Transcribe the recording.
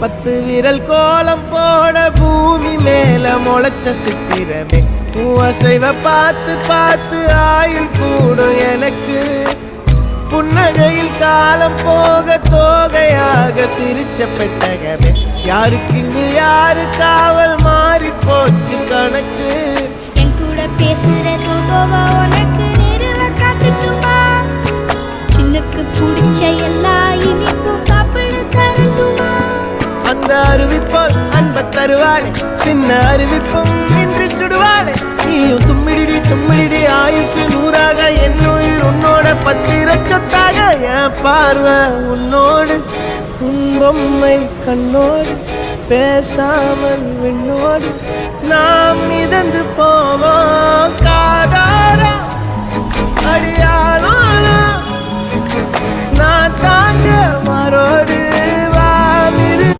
10 விரல் கோலம் போட பூமி மேல முளைச்ச சித்திரமே அசைவ பார்த்து பார்த்து ஆயுள் கூடும் எனக்கு புன்னகையில் காலம் போக தோகையாக சிரிச்ச பெட்டகமே யாருக்கு இங்கு யாரு காவல் மாறி போச்சு கணக்கு என் கூட பேசுற தோதோவா உனக்கு நேரில காட்டுட்டுமா சின்னுக்கு பிடிச்ச எல்லா இனிப்பும் சாப்பிட தரட்டுமா அந்த அறிவிப்போல் அன்ப தருவாளே சின்ன அறிவிப்பும் இன்று சுடுவாளே நீயும் தும்மிடி தும்மிடி ஆயுசு 100ஆக என் உயிர் உன்னோட 10 சொத்தாக என் பார்வை உன்னோடு உன் பொம்மை கண்ணோடு பேசாமல் விண்ணோடு நாம் மிதந்து போவோம் காதாரா அடியாளோ நான் தாங்க மாறோடு